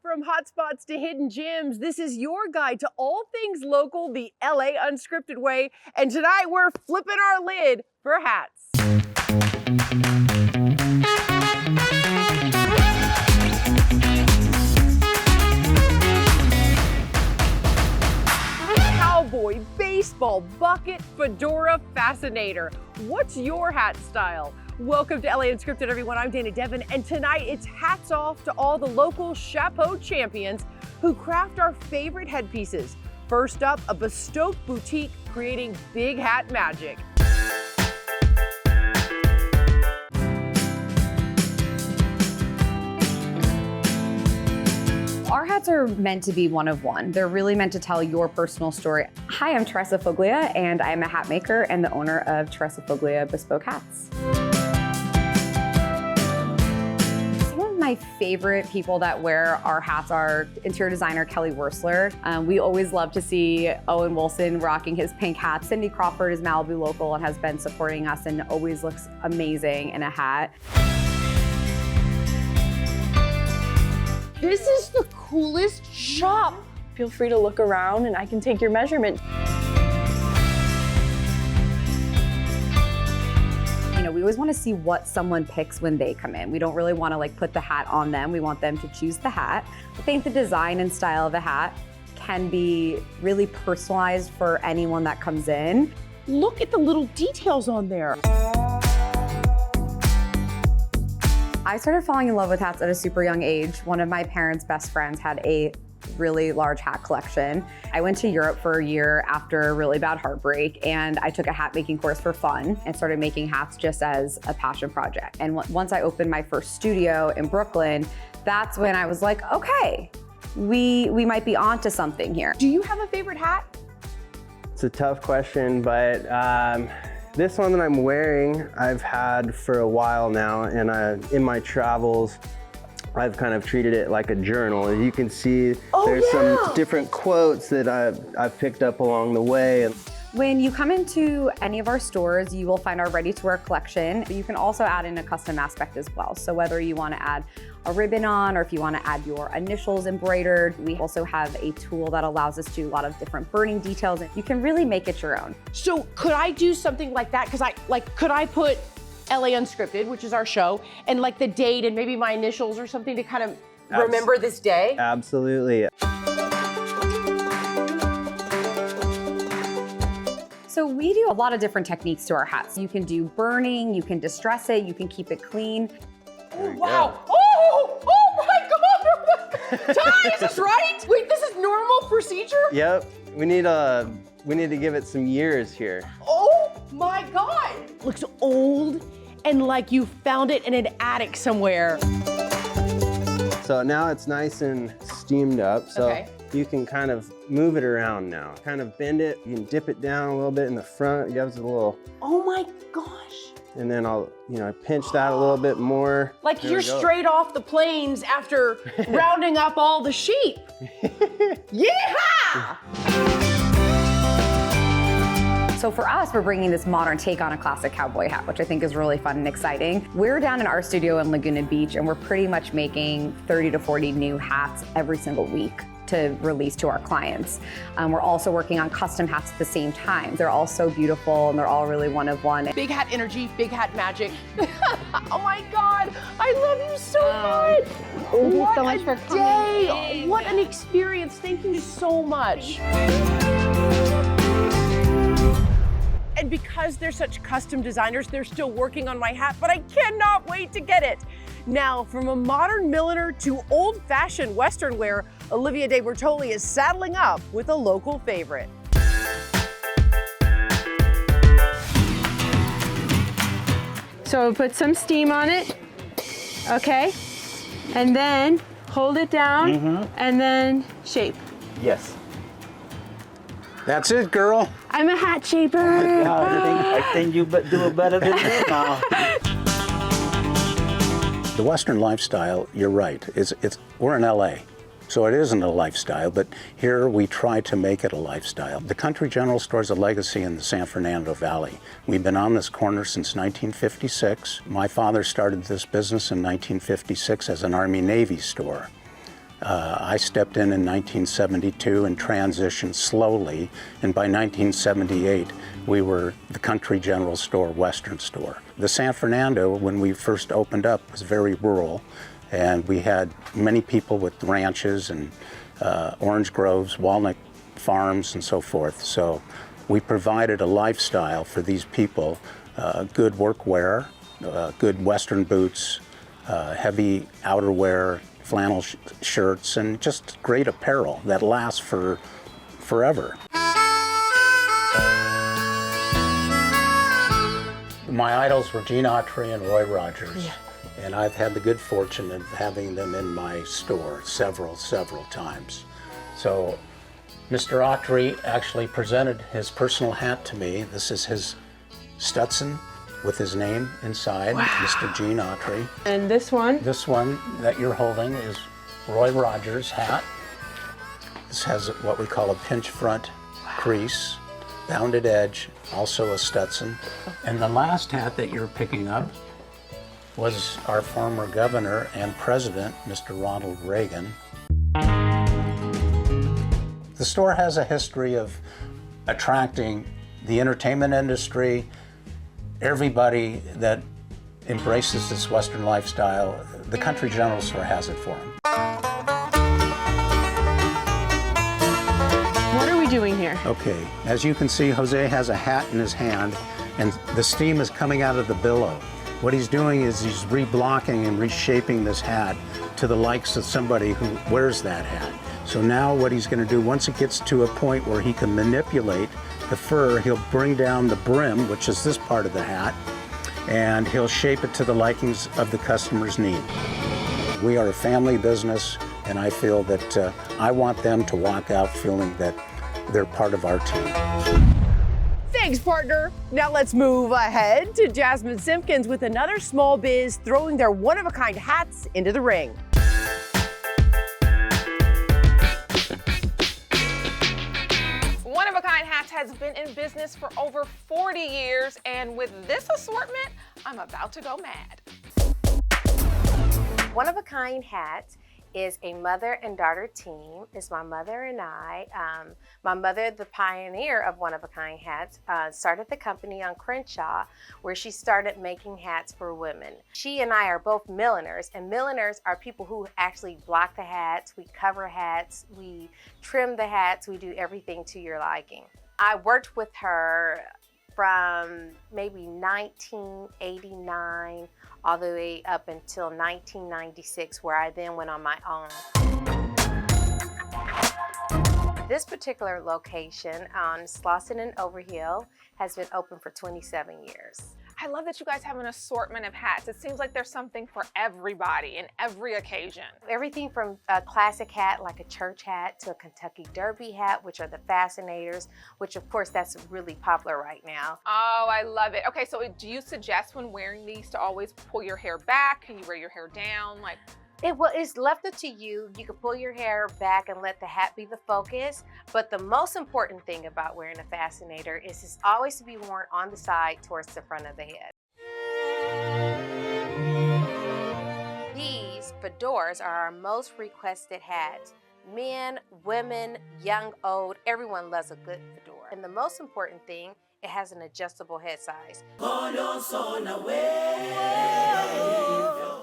From hotspots to hidden gems, this is your guide to all things local, the LA Unscripted way. And tonight we're flipping our lid for hats. Cowboy, baseball, bucket, fedora, fascinator. What's your hat style? Welcome to LA Unscripted, everyone. I'm Dana Devin, and tonight it's hats off to all the local chapeau champions who craft our favorite headpieces. First up, a bespoke boutique creating big hat magic. Our hats are meant to be one of one. They're really meant to tell your personal story. Hi, I'm Teresa Foglia, and I'm a hat maker and the owner of Teresa Foglia Bespoke Hats. Some of my favorite people that wear our hats are interior designer Kelly Wersler. We always love to see Owen Wilson rocking his pink hat. Cindy Crawford is Malibu local and has been supporting us and always looks amazing in a hat. This is the coolest shop. Feel free to look around and I can take your measurement. You know, we always want to see what someone picks when they come in. We don't really want to put the hat on them. We want them to choose the hat. I think the design and style of the hat can be really personalized for anyone that comes in. Look at the little details on there. I started falling in love with hats at a super young age. One of my parents' best friends had a really large hat collection. I went to Europe for a year after a really bad heartbreak, and I took a hat making course for fun and started making hats just as a passion project. And once I opened my first studio in Brooklyn, that's when I was like, okay, we might be onto something here. Do you have a favorite hat? It's a tough question, but this one that I'm wearing, I've had for a while now, and in my travels, I've kind of treated it like a journal. As you can see, there's some different quotes that I've picked up along the way. When you come into any of our stores, you will find our ready-to-wear collection. You can also add in a custom aspect as well. So whether you want to add a ribbon on, or if you want to add your initials embroidered, we also have a tool that allows us to do a lot of different burning details. You can really make it your own. So could I do something like that? Because could I put LA Unscripted, which is our show, and the date and maybe my initials or something to kind of remember this day? Absolutely. So we do a lot of different techniques to our hats. You can do burning, you can distress it, you can keep it clean. Oh, wow. Oh my God. Ty, is this right? Wait, this is normal procedure? Yep. We need to give it some years here. Oh my God. Looks old and like you found it in an attic somewhere. So now it's nice and steamed up. So you can kind of move it around now. Kind of bend it. You can dip it down a little bit in the front. It gives it a little. Oh my gosh. And then I'll, pinch that a little bit more. Like you're straight off the plains after rounding up all the sheep. Yeehaw! So for us, we're bringing this modern take on a classic cowboy hat, which I think is really fun and exciting. We're down in our studio in Laguna Beach, and we're pretty much making 30 to 40 new hats every single week to release to our clients. We're also working on custom hats at the same time. They're all so beautiful and they're all really one of one. Big hat energy, big hat magic. Oh my God, I love you so much. Thank you so much for coming. What an experience, thank you so much. And because they're such custom designers, they're still working on my hat, but I cannot wait to get it. Now, from a modern milliner to old-fashioned Western wear, Olivia De Bertoli is saddling up with a local favorite. So put some steam on it, okay? And then hold it down and then shape. Yes. That's it, girl. I'm a hat shaper. I think you do it better than me now. The Western lifestyle, you're right. We're in LA, so it isn't a lifestyle, but here we try to make it a lifestyle. The Country General Store is a legacy in the San Fernando Valley. We've been on this corner since 1956. My father started this business in 1956 as an Army-Navy store. I stepped in 1972 and transitioned slowly, and by 1978 we were the Country General Store Western store. The San Fernando, when we first opened up, was very rural, and we had many people with ranches and orange groves, walnut farms, and so forth. So we provided a lifestyle for these people, good workwear, good Western boots, heavy outerwear, flannel shirts, and just great apparel that lasts for forever. My idols were Gene Autry and Roy Rogers, and I've had the good fortune of having them in my store several times. So Mr. Autry actually presented his personal hat to me. This is his Stetson with his name inside, Mr. Gene Autry. And this one? This one that you're holding is Roy Rogers' hat. This has what we call a pinch front crease, bounded edge, also a Stetson. And the last hat that you're picking up was our former governor and president, Mr. Ronald Reagan. The store has a history of attracting the entertainment industry, everybody that embraces this Western lifestyle. The Country General Store has it for them. What are we doing here? Okay, as you can see, Jose has a hat in his hand, and the steam is coming out of the billow. What he's doing is he's reblocking and reshaping this hat to the likes of somebody who wears that hat. So now what he's going to do, once it gets to a point where he can manipulate the fur, he'll bring down the brim, which is this part of the hat, and he'll shape it to the likings of the customer's need. We are a family business, and I feel that I want them to walk out feeling that they're part of our team. Thanks, partner. Now let's move ahead to Jasmine Simpkins with another small biz throwing their one-of-a-kind hats into the ring. One-of-a-kind Hats has been in business for over 40 years, and with this assortment, I'm about to go mad. One-of-a-kind Hats is a mother and daughter team. It's my mother and I. My mother, the pioneer of One-of-a-kind Hats, started the company on Crenshaw, where she started making hats for women. She and I are both milliners, and milliners are people who actually block the hats, we cover hats, we trim the hats, we do everything to your liking. I worked with her from maybe 1989 all the way up until 1996, where I then went on my own. This particular location on Slauson and Overhill has been open for 27 years. I love that you guys have an assortment of hats. It seems like there's something for everybody in every occasion. Everything from a classic hat like a church hat to a Kentucky Derby hat, which are the fascinators, which of course that's really popular right now. Oh, I love it. Okay, so do you suggest when wearing these to always pull your hair back? Can you wear your hair down? It's left up to you. You can pull your hair back and let the hat be the focus. But the most important thing about wearing a fascinator is it's always to be worn on the side towards the front of the head. These fedoras are our most requested hats. Men, women, young, old, everyone loves a good fedora. And the most important thing, it has an adjustable head size.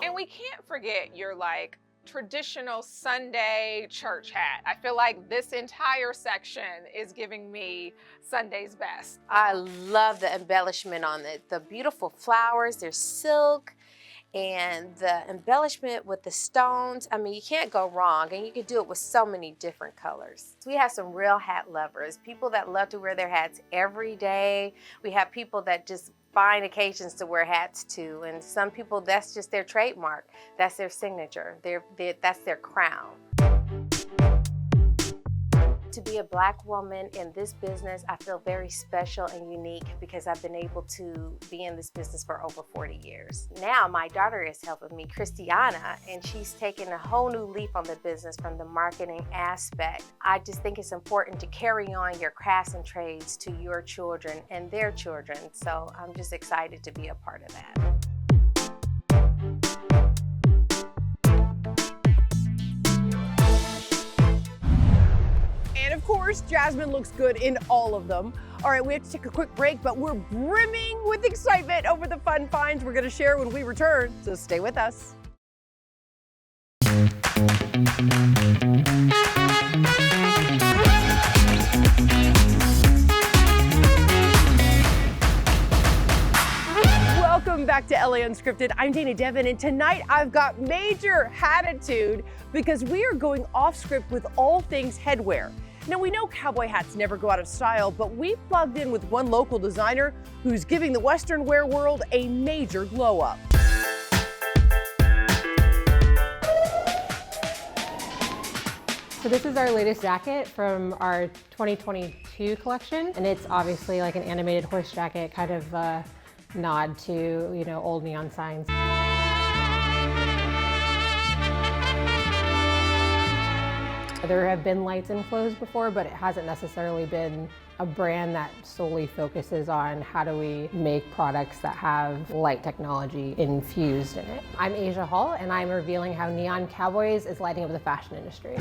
And we can't forget your traditional Sunday church hat. I feel like this entire section is giving me Sunday's best. I love the embellishment on it. The beautiful flowers, they're silk, and the embellishment with the stones. I mean, you can't go wrong, and you can do it with so many different colors. We have some real hat lovers, people that love to wear their hats every day. We have people that just find occasions to wear hats to, and some people, that's just their trademark. That's their signature. That's their crown. To be a Black woman in this business, I feel very special and unique because I've been able to be in this business for over 40 years. Now my daughter is helping me, Christiana, and she's taken a whole new leaf on the business from the marketing aspect. I just think it's important to carry on your crafts and trades to your children and their children. So I'm just excited to be a part of that. course, Jasmine looks good in all of them. All right, we have to take a quick break, but we're brimming with excitement over the fun finds we're gonna share when we return, so stay with us. Welcome back to LA Unscripted. I'm Dana Devin, and tonight I've got major hatitude because we are going off script with all things headwear. Now, we know cowboy hats never go out of style, but we plugged in with one local designer who's giving the Western wear world a major glow up. So this is our latest jacket from our 2022 collection, and it's obviously like an animated horse jacket, kind of a nod to, you know, old neon signs. There have been lights in clothes before, but it hasn't necessarily been a brand that solely focuses on how do we make products that have light technology infused in it. I'm Asia Hall, and I'm revealing how Neon Cowboys is lighting up the fashion industry.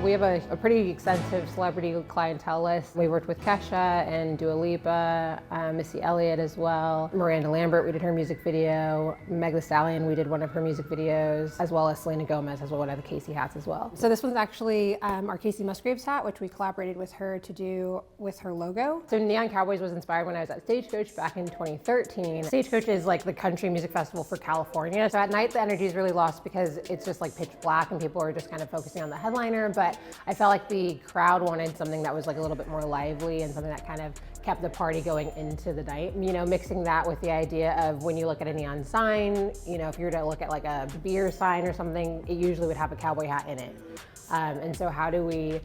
We have a pretty extensive celebrity clientele list. We worked with Kesha and Dua Lipa, Missy Elliott as well. Miranda Lambert, we did her music video. Meg Thee Stallion, we did one of her music videos, as well as Selena Gomez as well, one of the Casey hats as well. So this one's actually our Casey Musgraves hat, which we collaborated with her to do with her logo. So Neon Cowboys was inspired when I was at Stagecoach back in 2013. Stagecoach is like the country music festival for California. So at night the energy is really lost because it's just like pitch black and people are just kind of focusing on the headliner, but I felt like the crowd wanted something that was like a little bit more lively and something that kind of kept the party going into the night. You know, mixing that with the idea of when you look at a neon sign, you know, if you were to look at like a beer sign or something, it usually would have a cowboy hat in it. And so how do we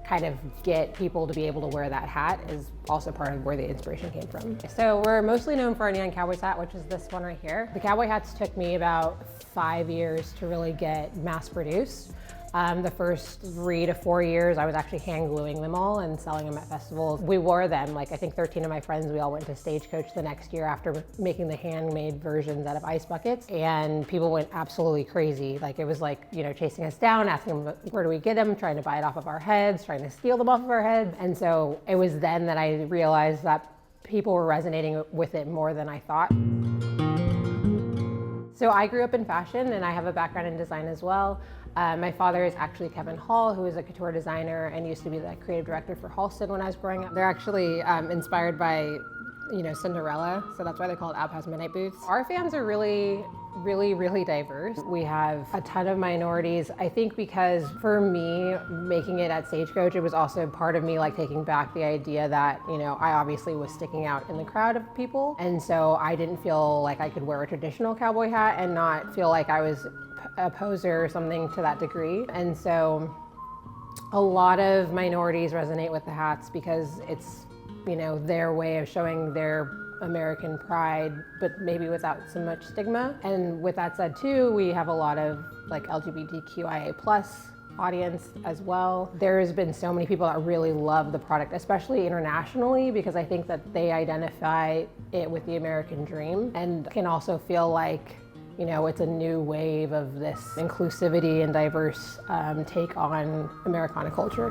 kind of get people to be able to wear that hat is also part of where the inspiration came from. So we're mostly known for our Neon Cowboys hat, which is this one right here. The cowboy hats took me about 5 years to really get mass produced. The first 3 to 4 years, I was actually hand gluing them all and selling them at festivals. We wore them, like I think 13 of my friends, we all went to Stagecoach the next year after making the handmade versions out of ice buckets, and people went absolutely crazy. Like it was like, you know, chasing us down, asking them, where do we get them, trying to buy it off of our heads, trying to steal them off of our heads. And so it was then that I realized that people were resonating with it more than I thought. So I grew up in fashion and I have a background in design as well. My father is actually Kevin Hall, who is a couture designer and used to be the creative director for Halston when I was growing up. They're actually inspired by, you know, Cinderella, so that's why they call it Outhouse Midnight Boots. Our fans are really diverse. We have a ton of minorities. I think because for me, making it at Stagecoach, it was also part of me like taking back the idea that, you know, I obviously was sticking out in the crowd of people. And so I didn't feel like I could wear a traditional cowboy hat and not feel like I was a poser or something to that degree. And so a lot of minorities resonate with the hats because it's, you know, their way of showing their American pride, but maybe without so much stigma. And with that said too, we have a lot of like LGBTQIA+ audience as well. There's been so many people that really love the product, especially internationally, because I think that they identify it with the American dream and can also feel like, you know, it's a new wave of this inclusivity and diverse take on Americana culture.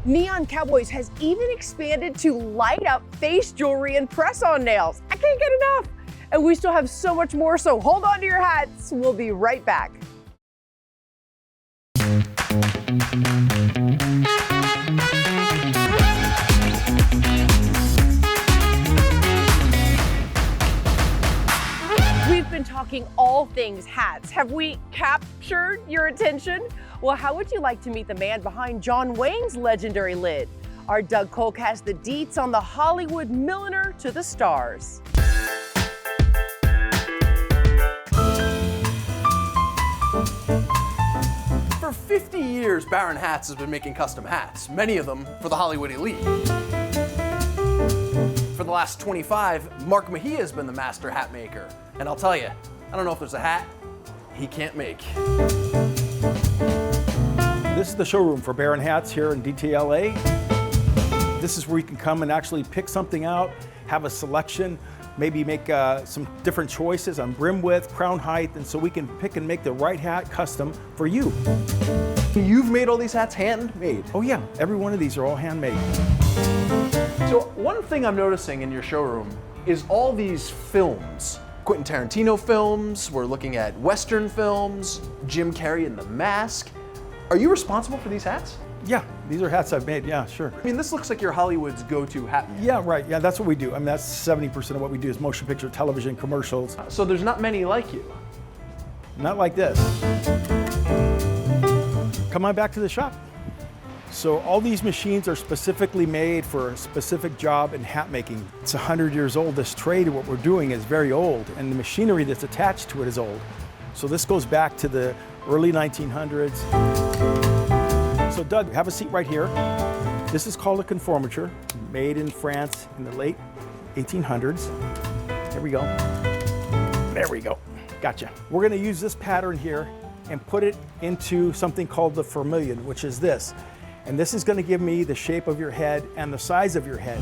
Neon Cowboys has even expanded to light up face jewelry and press-on nails. I can't get enough. And we still have so much more, so hold on to your hats. We'll be right back. We've been talking all things hats. Have we captured your attention? Well, how would you like to meet the man behind John Wayne's legendary lid? Our Doug Kolk has the deets on the Hollywood milliner to the stars. For 50 years, Baron Hats has been making custom hats, many of them for the Hollywood elite. For the last 25, Mark Mejia has been the master hat maker. And I'll tell you, I don't know if there's a hat he can't make. This is the showroom for Baron Hats here in DTLA. This is where you can come and actually pick something out, have a selection, maybe make some different choices on brim width, crown height, and so we can pick and make the right hat custom for you. You've made all these hats handmade. Oh yeah, every one of these are all handmade. So one thing I'm noticing in your showroom is all these films. Quentin Tarantino films, we're looking at Western films, Jim Carrey in The Mask. Are you responsible for these hats? Yeah, these are hats I've made, yeah, sure. I mean, this looks like you're Hollywood's go-to hat maker. Yeah, right, yeah, that's what we do. I mean, that's 70% of what we do is motion picture, television, commercials. So there's not many like you. Not like this. Come on back to the shop. So all these machines are specifically made for a specific job in hat making. It's 100 years old. This trade, what we're doing, is very old, and the machinery that's attached to it is old. So this goes back to the early 1900s. So Doug, have a seat right here. This is called a conformature, made in France in the late 1800s. There we go. There we go. Gotcha. We're gonna use this pattern here and put it into something called the vermilion, which is this. And this is gonna give me the shape of your head and the size of your head.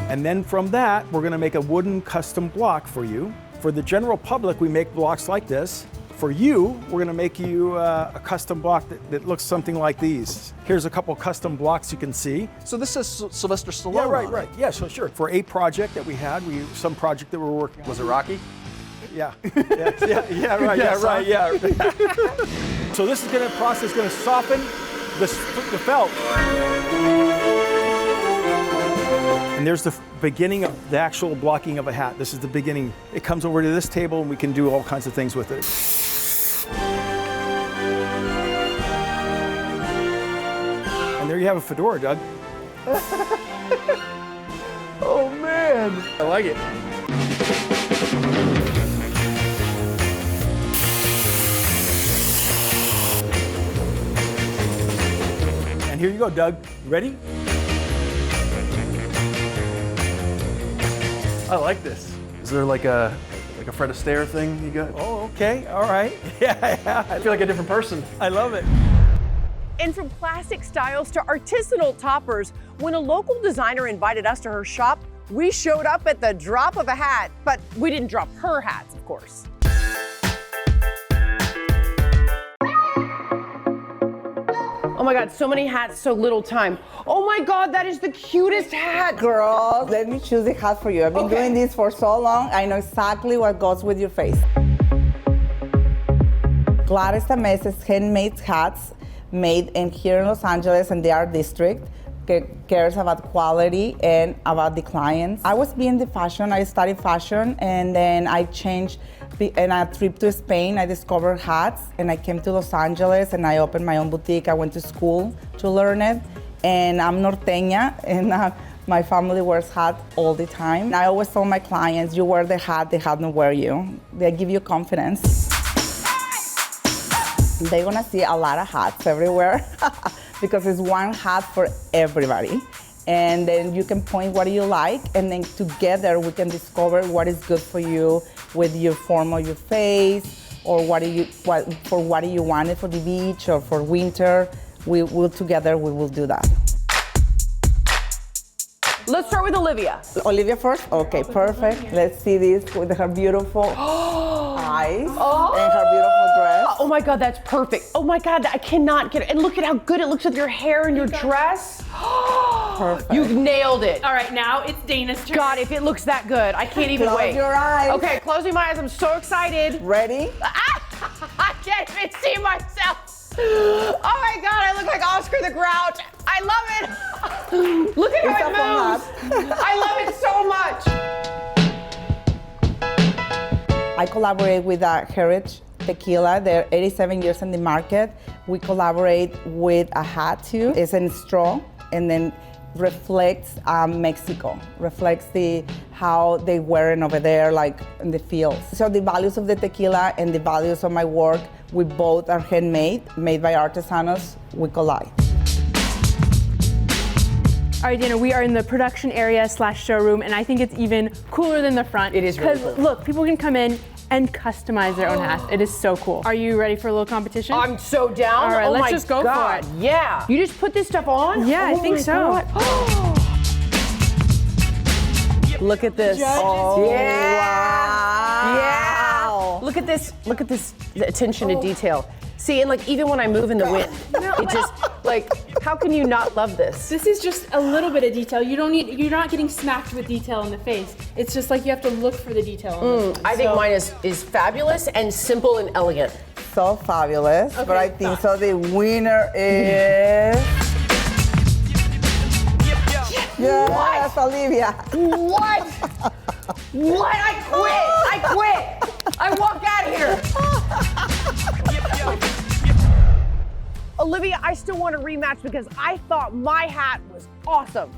And then from that, we're gonna make a wooden custom block for you. For the general public, we make blocks like this. For you, we're gonna make you a custom block that looks something like these. Here's a couple custom blocks you can see. So this says Sylvester Stallone. Yeah, right, on right. it. Yeah, so sure. For a project that we had, some project that we're working on. Was it Rocky? Yeah. Yeah, right, Yes, yeah, right, yeah. So this is process gonna soften the felt. And there's the beginning of the actual blocking of a hat. This is the beginning. It comes over to this table and we can do all kinds of things with it. And there you have a fedora, Doug. Oh man, I like it. And here you go, Doug. You ready? I like this. Is there like a Fred Astaire thing you got? Oh, okay, all right. Yeah. I feel like a different person. I love it. And from classic styles to artisanal toppers, when a local designer invited us to her shop, we showed up at the drop of a hat, but we didn't drop her hats, of course. Oh my God, so many hats, so little time. Oh my God, that is the cutest hat. Girl, let me choose the hat for you. I've been doing this for so long, I know exactly what goes with your face. Gladys Tamese's handmade hats made here in Los Angeles in the art district. Cares about quality and about the clients. I was being the fashion, I studied fashion, and then I changed. In a trip to Spain, I discovered hats, and I came to Los Angeles and I opened my own boutique. I went to school to learn it, and I'm norteña, and my family wears hats all the time. I always tell my clients, you wear the hat don't wear you. They give you confidence. They're gonna see a lot of hats everywhere because it's one hat for everybody. And then you can point what you like, and then together we can discover what is good for you with your form of your face, or what do you want it for the beach or for winter. We will do that. Let's start with Olivia. Olivia first? Okay, perfect. Let's see this with her beautiful eyes and her beautiful dress. Oh my God, that's perfect. Oh my God, I cannot get it. And look at how good it looks with your hair and your dress. Perfect. You've nailed it. All right, now it's Dana's turn. God, if it looks that good, I can't even wait. Close your eyes. Okay, closing my eyes. I'm so excited. Ready? I can't even see myself. Oh my God, I look like Oscar the Grouch. I love it. Look at how it moves. I love it so much. I collaborate with Heritage Tequila. They're 87 years in the market. We collaborate with a hat too. It's in straw, and then reflects Mexico, reflects how they wear it over there, like in the fields. So the values of the tequila and the values of my work, we both are handmade, made by artisanos. We collide. All right, Dana, we are in the production area / showroom, and I think it's even cooler than the front. It is really because cool. look, people can come in and customize their own hats. It is so cool. Are you ready for a little competition? I'm so down. All right, oh let's my just go God. for it. Yeah. You just put this stuff on? Yeah, I Oh think my so. God. Look at this. Oh, yeah. wow. Yeah. Look at this attention to detail. See, and like even when I move in the wind, it just like, how can you not love this? This is just a little bit of detail. You're not getting smacked with detail in the face. It's just like you have to look for the detail. In this one. I think mine is fabulous and simple and elegant. So fabulous, but I think so. The winner is. Yes, Olivia. What? What? I quit. I walk out of here. Olivia, I still want a rematch because I thought my hat was awesome.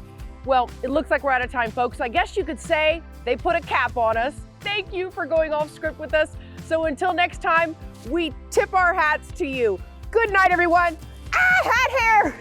Well, it looks like we're out of time, folks. I guess you could say they put a cap on us. Thank you for going off script with us. So until next time, we tip our hats to you. Good night, everyone. Hat hair!